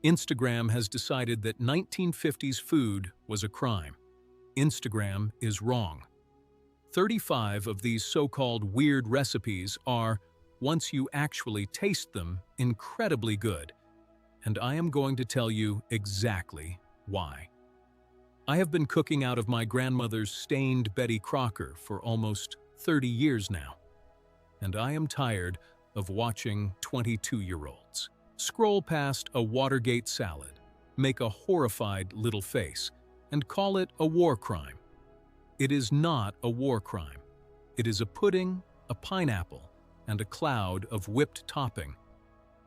Instagram has decided that 1950s food was a crime. Instagram is wrong. 35 of these so-called weird recipes are, once you actually taste them, incredibly good. And I am going to tell you exactly why. I have been cooking out of my grandmother's stained Betty Crocker for almost 30 years now. And I am tired of watching 22-year-olds scroll past a Watergate salad, make a horrified little face, and call it a war crime. It is not a war crime. It is a pudding, a pineapple, and a cloud of whipped topping.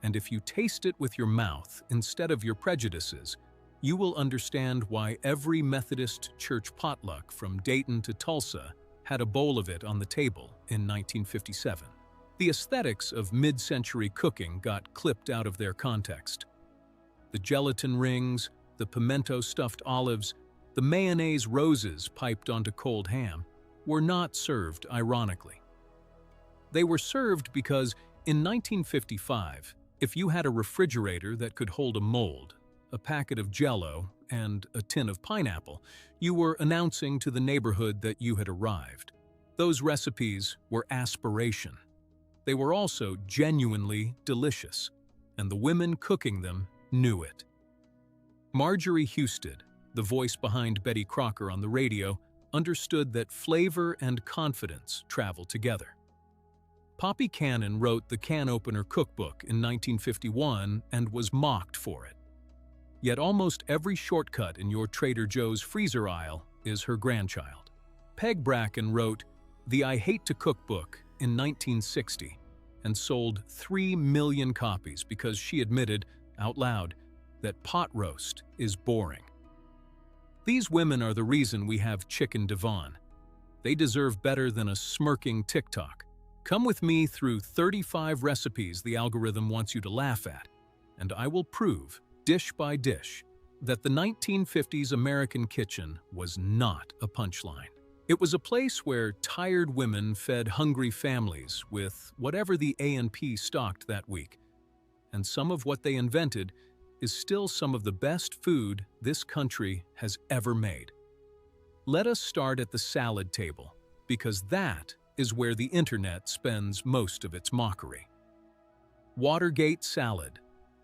And if you taste it with your mouth instead of your prejudices, you will understand why every Methodist church potluck from Dayton to Tulsa had a bowl of it on the table in 1957. The aesthetics of mid-century cooking got clipped out of their context. The gelatin rings, the pimento-stuffed olives, the mayonnaise roses piped onto cold ham were not served ironically. They were served because in 1955, if you had a refrigerator that could hold a mold, a packet of Jell-O, and a tin of pineapple, you were announcing to the neighborhood that you had arrived. Those recipes were aspiration. They were also genuinely delicious, and the women cooking them knew it. Marjorie Husted, the voice behind Betty Crocker on the radio, understood that flavor and confidence travel together. Poppy Cannon wrote the Can Opener Cookbook in 1951 and was mocked for it. Yet almost every shortcut in your Trader Joe's freezer aisle is her grandchild. Peg Bracken wrote the I Hate to Cook book in 1960 and sold 3 million copies because she admitted, out loud, that pot roast is boring. These women are the reason we have Chicken Devon. They deserve better than a smirking TikTok. Come with me through 35 recipes the algorithm wants you to laugh at, and I will prove, dish by dish, that the 1950s American kitchen was not a punchline. It was a place where tired women fed hungry families with whatever the A&P stocked that week. And some of what they invented is still some of the best food this country has ever made. Let us start at the salad table, because that is where the internet spends most of its mockery. Watergate salad,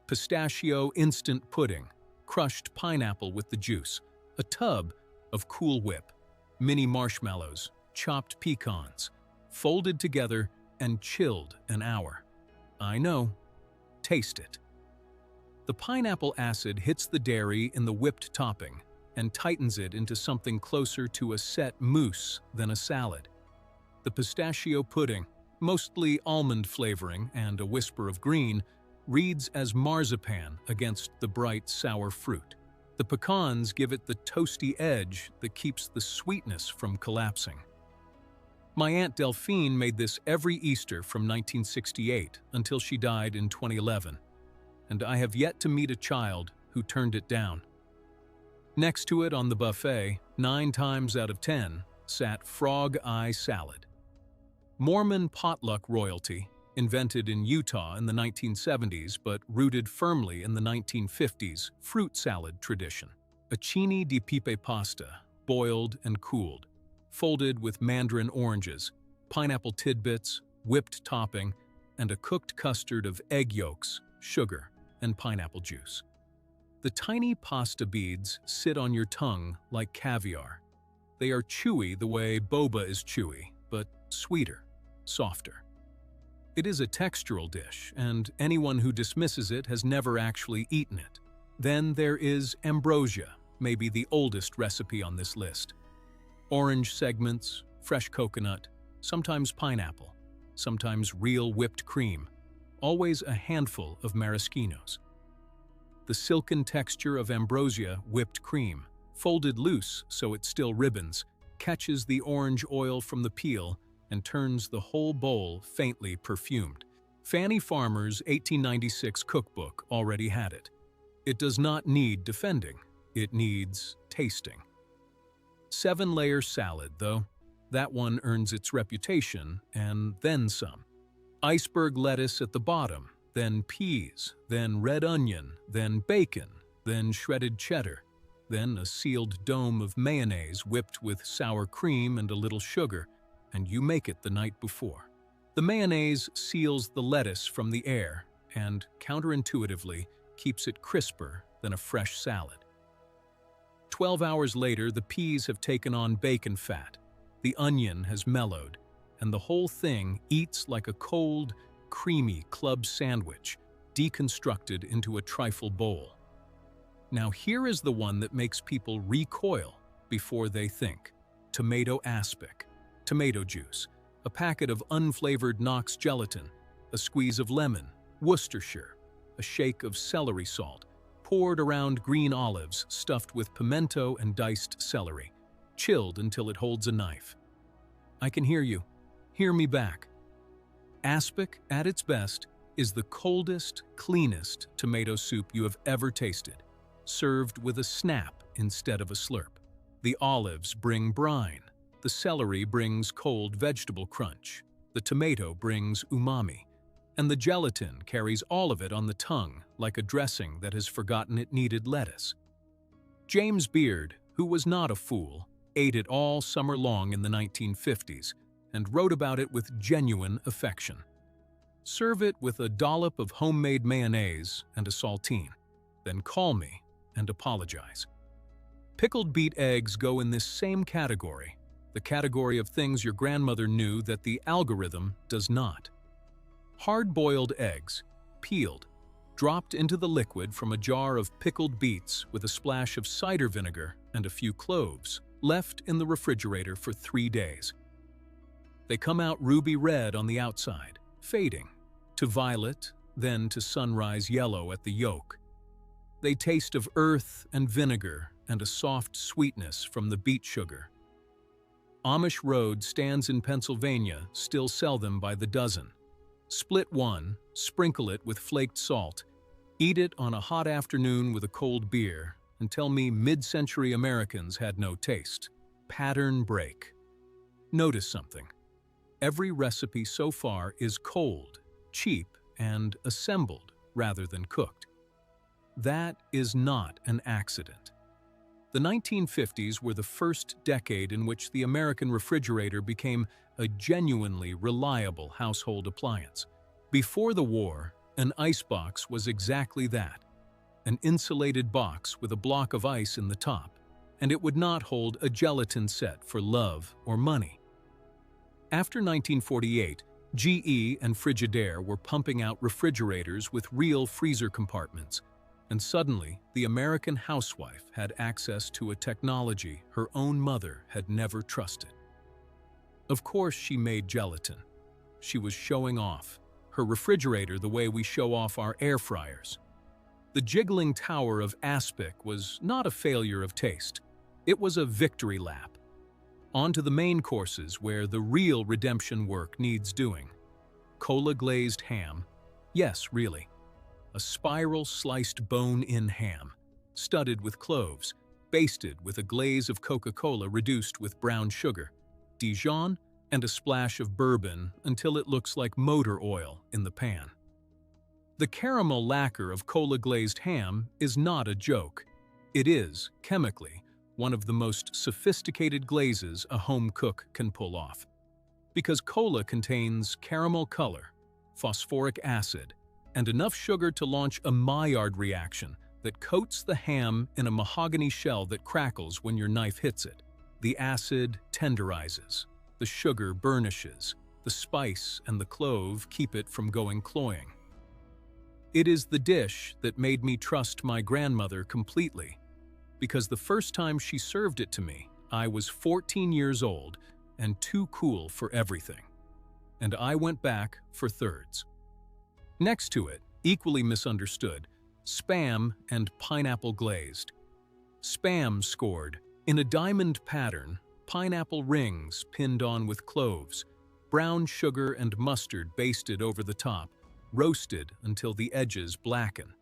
pistachio instant pudding, crushed pineapple with the juice, a tub of Cool Whip, mini marshmallows, chopped pecans, folded together and chilled an hour. I know. Taste it. The pineapple acid hits the dairy in the whipped topping and tightens it into something closer to a set mousse than a salad. The pistachio pudding, mostly almond flavoring and a whisper of green, reads as marzipan against the bright sour fruit. The pecans give it the toasty edge that keeps the sweetness from collapsing. My Aunt Delphine made this every Easter from 1968 until she died in 2011, and I have yet to meet a child who turned it down. Next to it on the buffet, 9 times out of 10, sat frog eye salad. Mormon potluck royalty, invented in Utah in the 1970s but rooted firmly in the 1950s fruit salad tradition. Acini di pepe pasta, boiled and cooled, folded with mandarin oranges, pineapple tidbits, whipped topping, and a cooked custard of egg yolks, sugar, and pineapple juice. The tiny pasta beads sit on your tongue like caviar. They are chewy the way boba is chewy, but sweeter, softer. It is a textural dish, and anyone who dismisses it has never actually eaten it. Then there is ambrosia, maybe the oldest recipe on this list. Orange segments, fresh coconut, sometimes pineapple, sometimes real whipped cream, always a handful of maraschinos. The silken texture of ambrosia whipped cream, folded loose so it still ribbons, catches the orange oil from the peel and turns the whole bowl faintly perfumed. Fannie Farmer's 1896 cookbook already had it. It does not need defending, it needs tasting. 7-layer salad, though. That one earns its reputation, and then some. Iceberg lettuce at the bottom, then peas, then red onion, then bacon, then shredded cheddar, then a sealed dome of mayonnaise whipped with sour cream and a little sugar, and you make it the night before. The mayonnaise seals the lettuce from the air and, counterintuitively, keeps it crisper than a fresh salad. 12 hours later, the peas have taken on bacon fat, the onion has mellowed, and the whole thing eats like a cold, creamy club sandwich, deconstructed into a trifle bowl. Now here is the one that makes people recoil before they think. Tomato aspic, tomato juice, a packet of unflavored Knox gelatin, a squeeze of lemon, Worcestershire, a shake of celery salt, poured around green olives stuffed with pimento and diced celery, chilled until it holds a knife. I can hear you. Hear me back. Aspic, at its best, is the coldest, cleanest tomato soup you have ever tasted, served with a snap instead of a slurp. The olives bring brine, the celery brings cold vegetable crunch, the tomato brings umami, and the gelatin carries all of it on the tongue like a dressing that has forgotten it needed lettuce. James Beard, who was not a fool, ate it all summer long in the 1950s and wrote about it with genuine affection. Serve it with a dollop of homemade mayonnaise and a saltine, then call me and apologize. Pickled beet eggs go in this same category, the category of things your grandmother knew that the algorithm does not. Hard-boiled eggs, peeled, dropped into the liquid from a jar of pickled beets with a splash of cider vinegar and a few cloves, left in the refrigerator for 3 days. They come out ruby red on the outside, fading, to violet, then to sunrise yellow at the yolk. They taste of earth and vinegar and a soft sweetness from the beet sugar. Amish Road stands in Pennsylvania still sell them by the dozen. Split one, sprinkle it with flaked salt, eat it on a hot afternoon with a cold beer, and tell me mid-century Americans had no taste. Pattern break. Notice something. Every recipe so far is cold, cheap, and assembled rather than cooked. That is not an accident. The 1950s were the first decade in which the American refrigerator became a genuinely reliable household appliance. Before the war, an icebox was exactly that, an insulated box with a block of ice in the top, and it would not hold a gelatin set for love or money. After 1948, GE and Frigidaire were pumping out refrigerators with real freezer compartments, and suddenly the American housewife had access to a technology her own mother had never trusted. Of course she made gelatin. She was showing off her refrigerator the way we show off our air fryers. The jiggling tower of aspic was not a failure of taste. It was a victory lap. On to the main courses where the real redemption work needs doing. Cola glazed ham. Yes, really. A spiral sliced bone-in ham, studded with cloves, basted with a glaze of Coca-Cola reduced with brown sugar, Dijon, and a splash of bourbon until it looks like motor oil in the pan. The caramel lacquer of cola-glazed ham is not a joke. It is, chemically, one of the most sophisticated glazes a home cook can pull off. Because cola contains caramel color, phosphoric acid, and enough sugar to launch a Maillard reaction that coats the ham in a mahogany shell that crackles when your knife hits it. The acid tenderizes, the sugar burnishes, the spice and the clove keep it from going cloying. It is the dish that made me trust my grandmother completely, because the first time she served it to me, I was 14 years old and too cool for everything. And I went back for thirds. Next to it, equally misunderstood, Spam and pineapple glazed. Spam scored, in a diamond pattern, pineapple rings pinned on with cloves, brown sugar and mustard basted over the top, roasted until the edges blacken.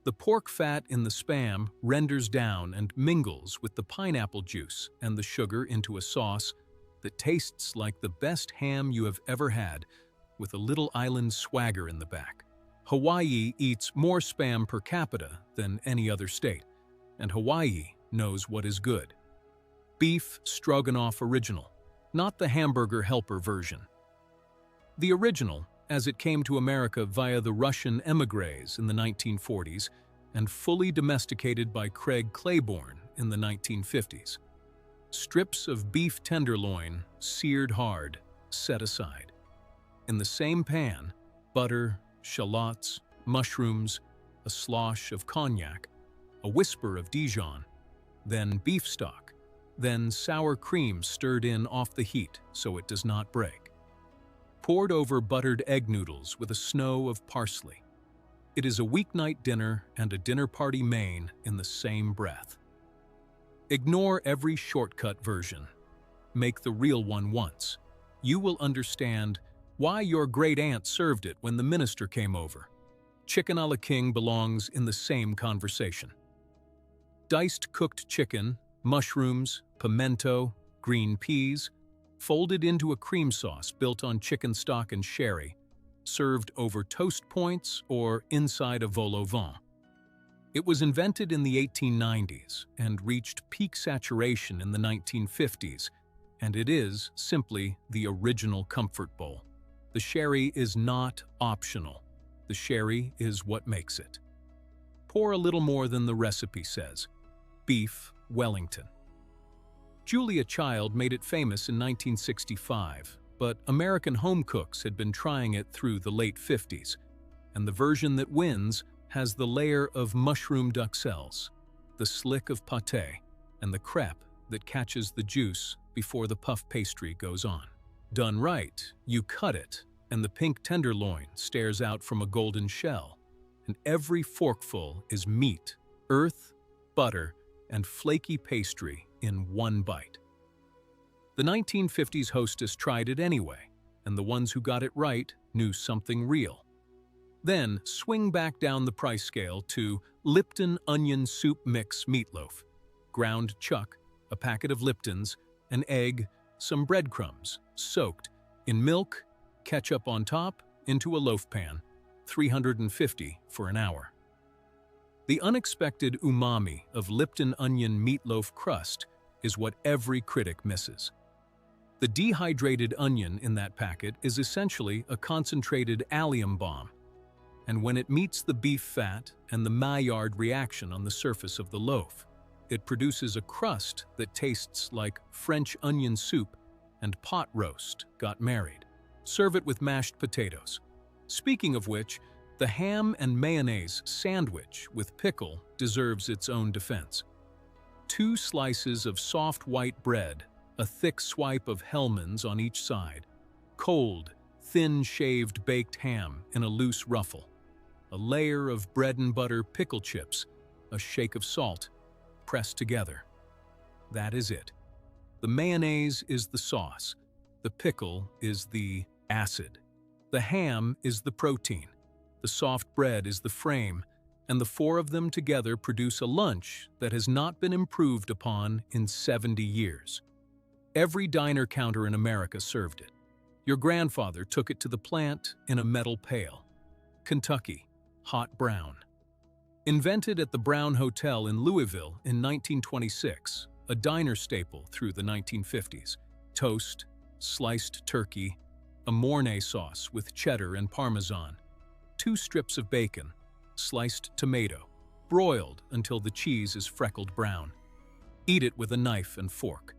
The pork fat in the Spam renders down and mingles with the pineapple juice and the sugar into a sauce that tastes like the best ham you have ever had, with a little island swagger in the back. Hawaii eats more Spam per capita than any other state, and Hawaii knows what is good. Beef Stroganoff Original, not the hamburger helper version. The original, as it came to America via the Russian émigrés in the 1940s and fully domesticated by Craig Claiborne in the 1950s. Strips of beef tenderloin, seared hard, set aside. In the same pan, butter, shallots, mushrooms, a slosh of cognac, a whisper of Dijon, then beef stock, then sour cream stirred in off the heat so it does not break. Poured over buttered egg noodles with a snow of parsley. It is a weeknight dinner and a dinner party main in the same breath. Ignore every shortcut version. Make the real one once. You will understand why your great-aunt served it when the minister came over. Chicken a la king belongs in the same conversation. Diced cooked chicken, mushrooms, pimento, green peas, folded into a cream sauce built on chicken stock and sherry, served over toast points or inside a vol au vent. It was invented in the 1890s and reached peak saturation in the 1950s, and it is simply the original comfort bowl. The sherry is not optional. The sherry is what makes it. Pour a little more than the recipe says. Beef Wellington. Julia Child made it famous in 1965, but American home cooks had been trying it through the late 50s, and the version that wins has the layer of mushroom duxelles, the slick of pâté, and the crepe that catches the juice before the puff pastry goes on. Done right, you cut it, and the pink tenderloin stares out from a golden shell, and every forkful is meat, earth, butter, and flaky pastry in one bite. The 1950s hostess tried it anyway, and the ones who got it right knew something real. Then swing back down the price scale to Lipton Onion Soup Mix Meatloaf, ground chuck, a packet of Liptons, an egg, some breadcrumbs, soaked in milk, ketchup on top, into a loaf pan, 350 for an hour. The unexpected umami of Lipton onion meatloaf crust is what every critic misses. The dehydrated onion in that packet is essentially a concentrated allium bomb, and when it meets the beef fat and the Maillard reaction on the surface of the loaf, it produces a crust that tastes like French onion soup and pot roast got married. Serve it with mashed potatoes. Speaking of which, the ham and mayonnaise sandwich with pickle deserves its own defense. 2 slices of soft white bread, a thick swipe of Hellmann's on each side, cold, thin-shaved baked ham in a loose ruffle, a layer of bread and butter pickle chips, a shake of salt, pressed together. That is it. The mayonnaise is the sauce, the pickle is the acid, the ham is the protein, the soft bread is the frame, and the 4 of them together produce a lunch that has not been improved upon in 70 years. Every diner counter in America served it. Your grandfather took it to the plant in a metal pail. Kentucky, hot brown. Invented at the Brown Hotel in Louisville in 1926, a diner staple through the 1950s. Toast, sliced turkey, a Mornay sauce with cheddar and Parmesan, 2 strips of bacon, sliced tomato, broiled until the cheese is freckled brown. Eat it with a knife and fork.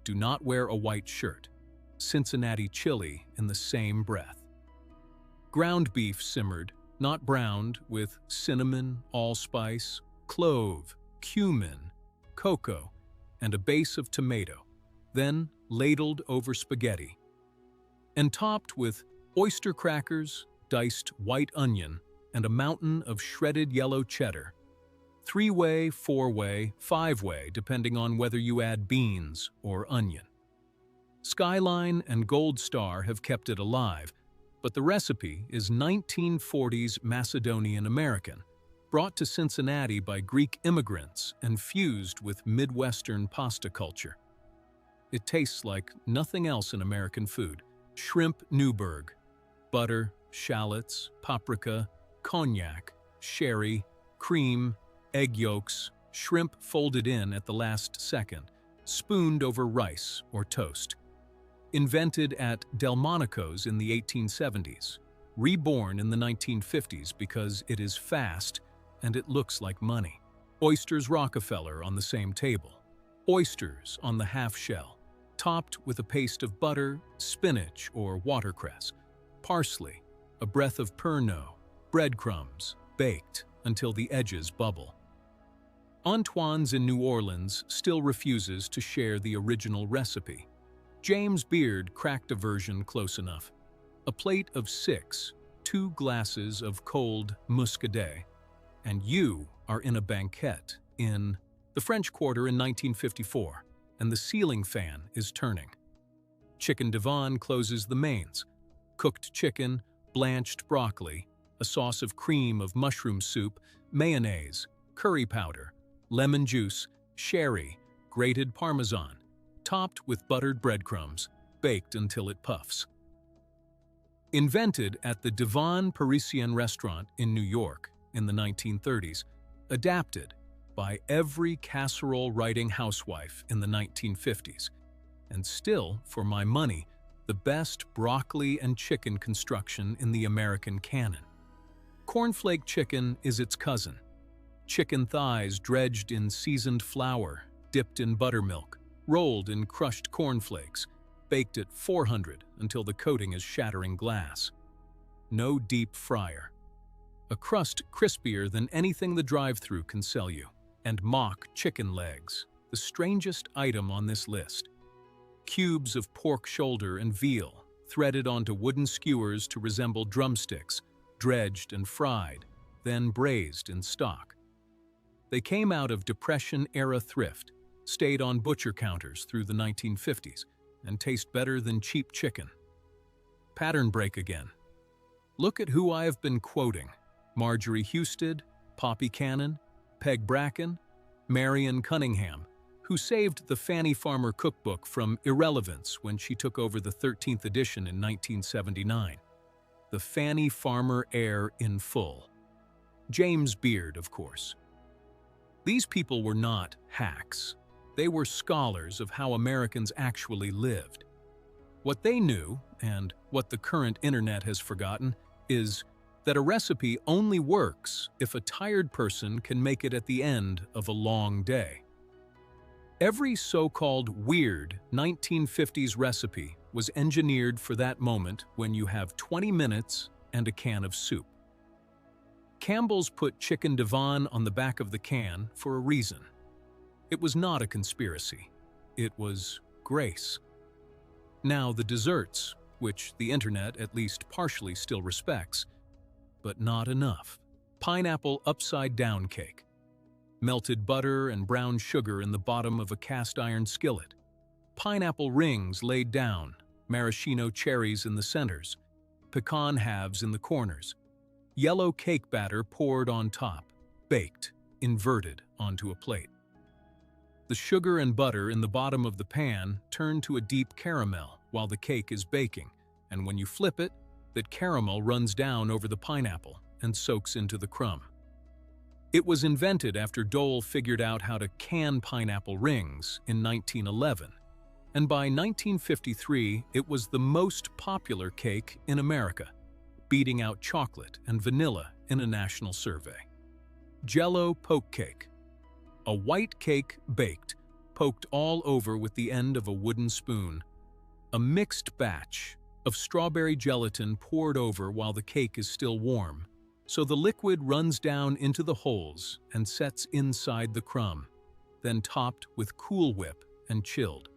Do not wear a white shirt. Cincinnati chili in the same breath. Ground beef simmered, not browned, with cinnamon, allspice, clove, cumin, cocoa, and a base of tomato, then ladled over spaghetti, and topped with oyster crackers, diced white onion, and a mountain of shredded yellow cheddar. 3-way, 4-way, 5-way, depending on whether you add beans or onion. Skyline and Gold Star have kept it alive, but the recipe is 1940s Macedonian American, brought to Cincinnati by Greek immigrants and fused with Midwestern pasta culture. It tastes like nothing else in American food. Shrimp Newburg, butter, shallots, paprika, cognac, sherry, cream, egg yolks, shrimp folded in at the last second, spooned over rice or toast. Invented at Delmonico's in the 1870s, reborn in the 1950s because it is fast and it looks like money. Oysters Rockefeller on the same table. Oysters on the half shell, topped with a paste of butter, spinach or watercress, parsley, a breath of pernod, breadcrumbs, baked until the edges bubble. Antoine's in New Orleans still refuses to share the original recipe. James Beard cracked a version close enough. A plate of 6, 2 glasses of cold muscadet, and you are in a banquet in the French Quarter in 1954, and the ceiling fan is turning. Chicken divan closes the mains. Cooked chicken, blanched broccoli, a sauce of cream of mushroom soup, mayonnaise, curry powder, lemon juice, sherry, grated parmesan, topped with buttered breadcrumbs, baked until it puffs. Invented at the Divan Parisien restaurant in New York in the 1930s, adapted by every casserole-writing housewife in the 1950s, and still, for my money, the best broccoli and chicken construction in the American canon. Cornflake chicken is its cousin. Chicken thighs dredged in seasoned flour, dipped in buttermilk, rolled in crushed cornflakes, baked at 400 until the coating is shattering glass. No deep fryer. A crust crispier than anything the drive-thru can sell you. And mock chicken legs, the strangest item on this list. Cubes of pork shoulder and veal, threaded onto wooden skewers to resemble drumsticks, dredged and fried, then braised in stock. They came out of Depression-era thrift, stayed on butcher counters through the 1950s, and taste better than cheap chicken. Pattern break again. Look at who I have been quoting. Marjorie Husted, Poppy Cannon, Peg Bracken, Marion Cunningham, who saved the Fanny Farmer cookbook from irrelevance when she took over the 13th edition in 1979. The Fanny Farmer heir in full. James Beard, of course. These people were not hacks. They were scholars of how Americans actually lived. What they knew, and what the current internet has forgotten, is that a recipe only works if a tired person can make it at the end of a long day. Every so-called weird 1950s recipe was engineered for that moment when you have 20 minutes and a can of soup. Campbell's put chicken divan on the back of the can for a reason. It was not a conspiracy. It was grace. Now the desserts, which the internet at least partially still respects, but not enough. Pineapple upside-down cake. Melted butter and brown sugar in the bottom of a cast-iron skillet. Pineapple rings laid down, maraschino cherries in the centers, pecan halves in the corners. Yellow cake batter poured on top, baked, inverted onto a plate. The sugar and butter in the bottom of the pan turn to a deep caramel while the cake is baking, and when you flip it, that caramel runs down over the pineapple and soaks into the crumb. It was invented after Dole figured out how to can pineapple rings in 1911, and by 1953 it was the most popular cake in America, beating out chocolate and vanilla in a national survey. Jell-O poke cake. A white cake baked, poked all over with the end of a wooden spoon. A mixed batch of strawberry gelatin poured over while the cake is still warm, so the liquid runs down into the holes and sets inside the crumb, then topped with Cool Whip and chilled.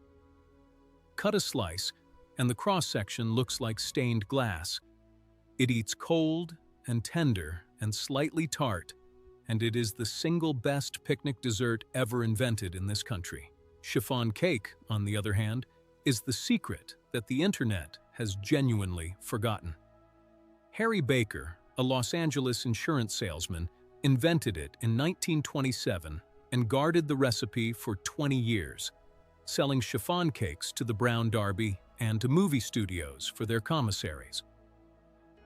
Cut a slice, and the cross-section looks like stained glass. It eats cold and tender and slightly tart, and it is the single best picnic dessert ever invented in this country. Chiffon cake, on the other hand, is the secret that the internet has genuinely forgotten. Harry Baker, a Los Angeles insurance salesman, invented it in 1927 and guarded the recipe for 20 years, selling chiffon cakes to the Brown Derby and to movie studios for their commissaries.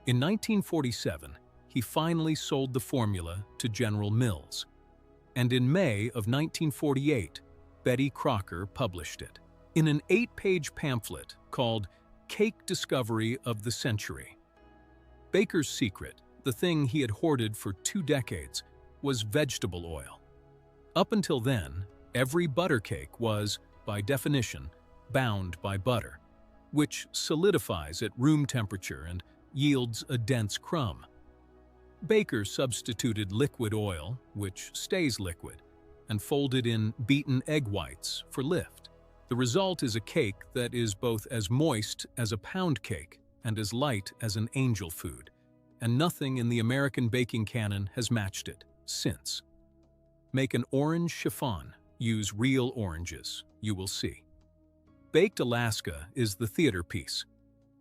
In 1947, he finally sold the formula to General Mills. And in May of 1948, Betty Crocker published it. In an 8-page pamphlet called Cake Discovery of the Century. Baker's secret, the thing he had hoarded for 2 decades, was vegetable oil. Up until then, every butter cake was, by definition, bound by butter, which solidifies at room temperature and yields a dense crumb. Baker substituted liquid oil, which stays liquid, and folded in beaten egg whites for lift. The result is a cake that is both as moist as a pound cake and as light as an angel food, and nothing in the American baking canon has matched it since. Make an orange chiffon. Use real oranges, you will see. Baked Alaska is the theater piece.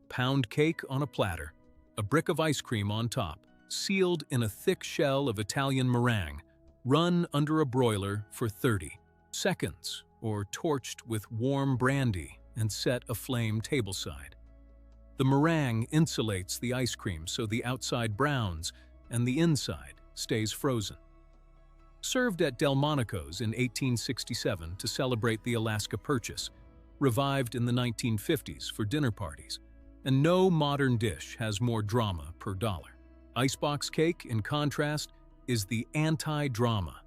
Pound cake on a platter, a brick of ice cream on top, sealed in a thick shell of Italian meringue, run under a broiler for 30 seconds, or torched with warm brandy and set aflame tableside. The meringue insulates the ice cream so the outside browns and the inside stays frozen. Served at Delmonico's in 1867 to celebrate the Alaska Purchase, revived in the 1950s for dinner parties, and no modern dish has more drama per dollar. Icebox cake, in contrast, is the anti-drama.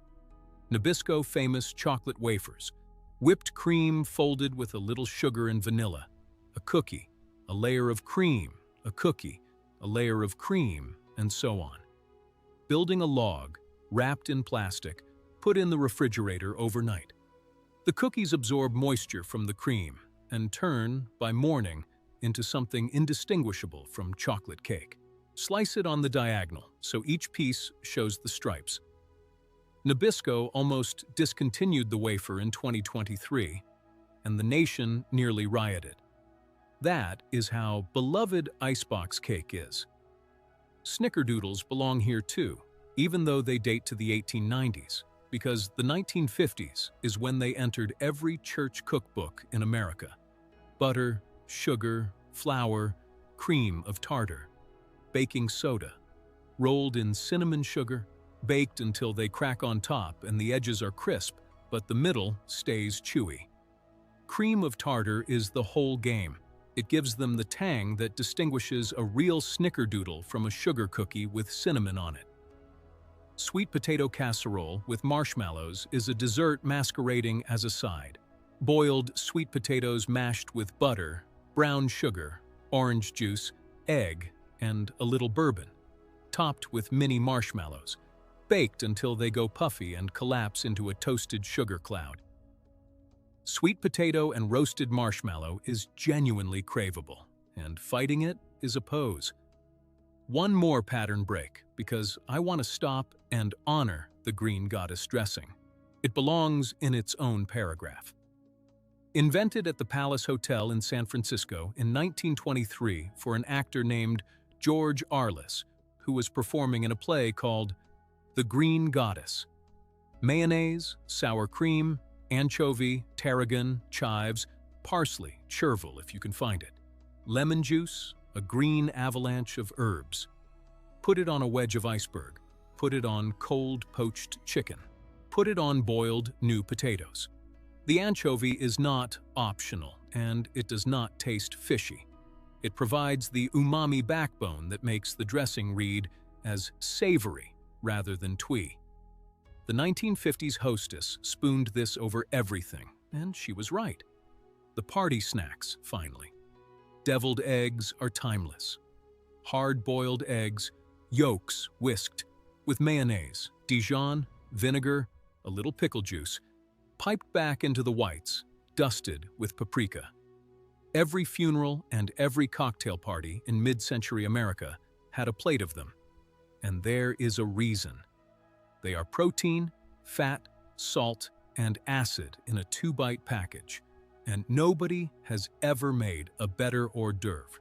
Nabisco famous chocolate wafers, whipped cream folded with a little sugar and vanilla, a cookie, a layer of cream, a cookie, a layer of cream, and so on. Building a log, wrapped in plastic, put in the refrigerator overnight. The cookies absorb moisture from the cream and turn, by morning, into something indistinguishable from chocolate cake. Slice it on the diagonal so each piece shows the stripes. Nabisco almost discontinued the wafer in 2023, and the nation nearly rioted. That is how beloved icebox cake is. Snickerdoodles belong here too, even though they date to the 1890s, because the 1950s is when they entered every church cookbook in America. Butter, sugar, flour, cream of tartar, baking soda, rolled in cinnamon sugar, baked until they crack on top and the edges are crisp, but the middle stays chewy. Cream of tartar is the whole game. It gives them the tang that distinguishes a real snickerdoodle from a sugar cookie with cinnamon on it. Sweet potato casserole with marshmallows is a dessert masquerading as a side. Boiled sweet potatoes mashed with butter, brown sugar, orange juice, egg, and a little bourbon, topped with mini marshmallows, baked until they go puffy and collapse into a toasted sugar cloud. Sweet potato and roasted marshmallow is genuinely craveable, and fighting it is a pose. One more pattern break, because I want to stop and honor the green goddess dressing. It belongs in its own paragraph. Invented at the Palace Hotel in San Francisco in 1923 for an actor named George Arliss, who was performing in a play called The Green Goddess. Mayonnaise, sour cream, anchovy, tarragon, chives, parsley, chervil if you can find it, lemon juice, a green avalanche of herbs. Put it on a wedge of iceberg. Put it on cold poached chicken. Put it on boiled new potatoes. The anchovy is not optional, and it does not taste fishy. It provides the umami backbone that makes the dressing read as savory rather than twee. The 1950s hostess spooned this over everything, and she was right. The party snacks, finally. Deviled eggs are timeless. Hard-boiled eggs, yolks whisked, with mayonnaise, Dijon, vinegar, a little pickle juice, piped back into the whites, dusted with paprika. Every funeral and every cocktail party in mid-century America had a plate of them. And there is a reason. They are protein, fat, salt, and acid in a 2-bite package, and nobody has ever made a better hors d'oeuvre.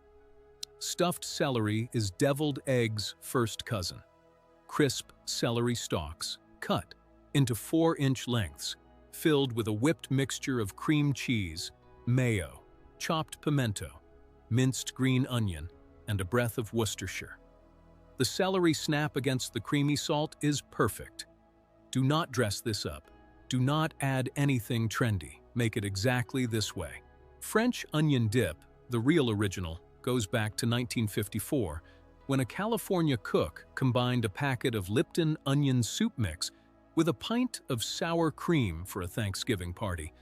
Stuffed celery is deviled eggs' first cousin. Crisp celery stalks, cut into 4-inch lengths, filled with a whipped mixture of cream cheese, mayo, chopped pimento, minced green onion, and a breath of Worcestershire. The celery snap against the creamy salt is perfect. Do not dress this up. Do not add anything trendy. Make it exactly this way. French onion dip, the real original, goes back to 1954, when a California cook combined a packet of Lipton onion soup mix with a pint of sour cream for a Thanksgiving party,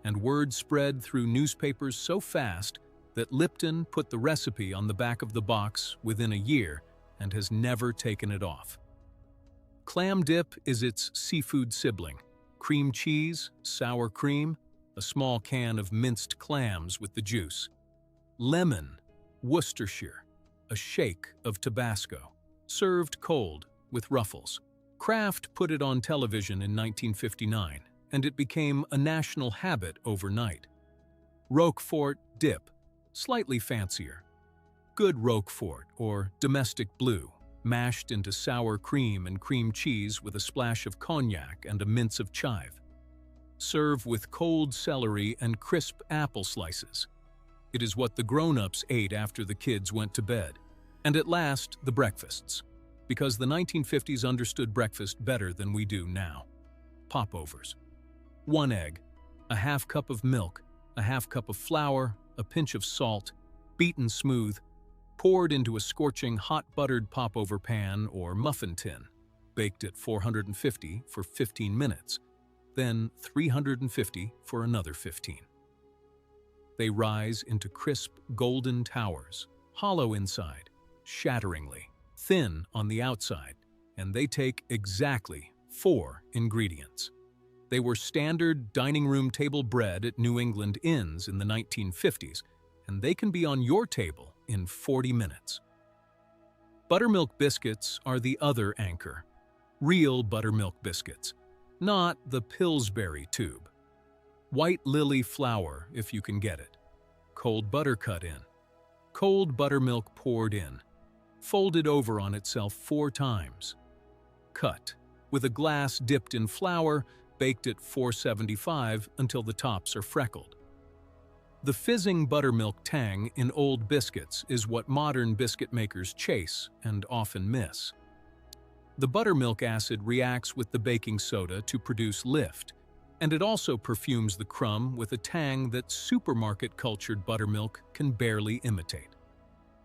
and word spread through newspapers so fast that Lipton put the recipe on the back of the box within a year and has never taken it off. Clam dip is its seafood sibling. Cream cheese, sour cream, a small can of minced clams with the juice. Lemon, Worcestershire, a shake of Tabasco, served cold with ruffles. Kraft put it on television in 1959, and it became a national habit overnight. Roquefort dip, slightly fancier. Good Roquefort, or domestic blue, mashed into sour cream and cream cheese with a splash of cognac and a mince of chive. Serve with cold celery and crisp apple slices. It is what the grown-ups ate after the kids went to bed. And at last, the breakfasts. Because the 1950s understood breakfast better than we do now. Popovers. 1 egg, a half cup of milk, a half cup of flour, a pinch of salt, beaten smooth, poured into a scorching hot buttered popover pan or muffin tin, baked at 450 for 15 minutes, then 350 for another 15. They rise into crisp golden towers, hollow inside, shatteringly, thin on the outside, and they take exactly 4 ingredients. They were standard dining room table bread at New England inns in the 1950s, and they can be on your table in 40 minutes. Buttermilk biscuits are the other anchor. Real buttermilk biscuits, not the Pillsbury tube. White lily flour, if you can get it. Cold butter cut in. Cold buttermilk poured in. Folded over on itself 4 times. Cut, with a glass dipped in flour, baked at 475 until the tops are freckled. The fizzing buttermilk tang in old biscuits is what modern biscuit makers chase and often miss. The buttermilk acid reacts with the baking soda to produce lift, and it also perfumes the crumb with a tang that supermarket cultured buttermilk can barely imitate.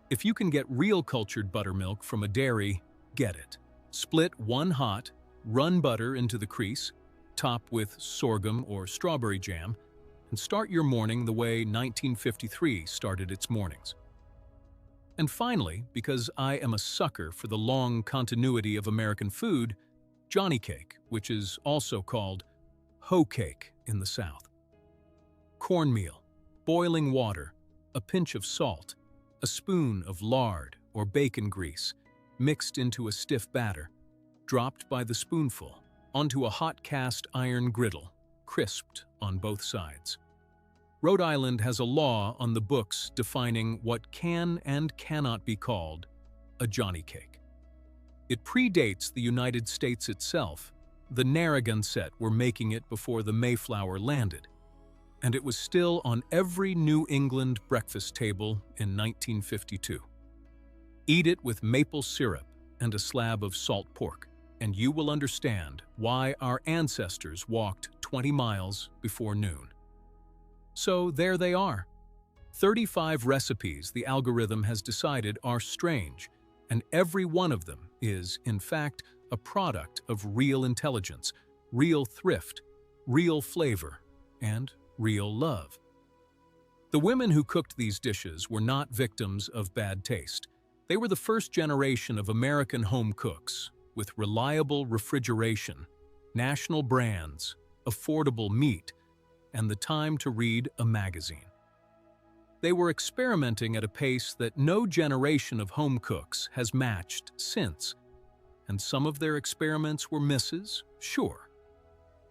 If you can get real cultured buttermilk from a dairy, get it. Split 1 hot, run butter into the crease, top with sorghum or strawberry jam, and start your morning the way 1953 started its mornings. And finally, because I am a sucker for the long continuity of American food, Johnny cake, which is also called hoe cake in the South. Cornmeal, boiling water, a pinch of salt, a spoon of lard or bacon grease, mixed into a stiff batter, dropped by the spoonful onto a hot cast iron griddle, crisped on both sides. Rhode Island has a law on the books defining what can and cannot be called a Johnny cake. It predates the United States itself. The Narragansett were making it before the Mayflower landed, and it was still on every New England breakfast table in 1952. Eat it with maple syrup and a slab of salt pork, and you will understand why our ancestors walked 20 miles before noon. So there they are. 35 recipes the algorithm has decided are strange, and every one of them is, in fact, a product of real intelligence, real thrift, real flavor, and real love. The women who cooked these dishes were not victims of bad taste. They were the first generation of American home cooks, with reliable refrigeration, national brands, affordable meat, and the time to read a magazine. They were experimenting at a pace that no generation of home cooks has matched since, and some of their experiments were misses, sure.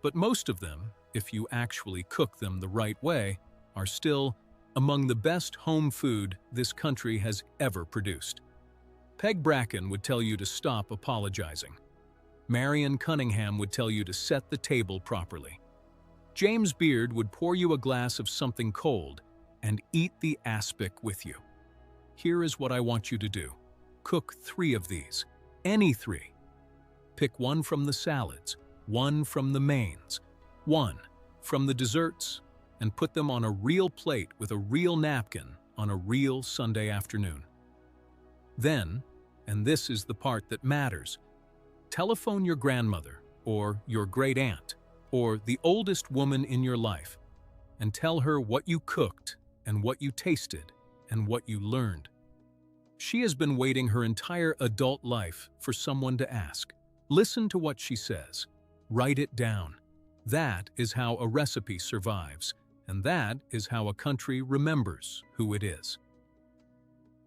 But most of them, if you actually cook them the right way, are still among the best home food this country has ever produced. Peg Bracken would tell you to stop apologizing. Marion Cunningham would tell you to set the table properly. James Beard would pour you a glass of something cold and eat the aspic with you. Here is what I want you to do. Cook 3 of these. Any three. Pick one from the salads, one from the mains, one from the desserts, and put them on a real plate with a real napkin on a real Sunday afternoon. Then, and this is the part that matters, telephone your grandmother or your great-aunt or the oldest woman in your life and tell her what you cooked and what you tasted and what you learned. She has been waiting her entire adult life for someone to ask. Listen to what she says. Write it down. That is how a recipe survives, and that is how a country remembers who it is.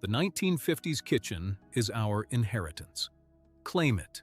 The 1950s kitchen is our inheritance. Claim it.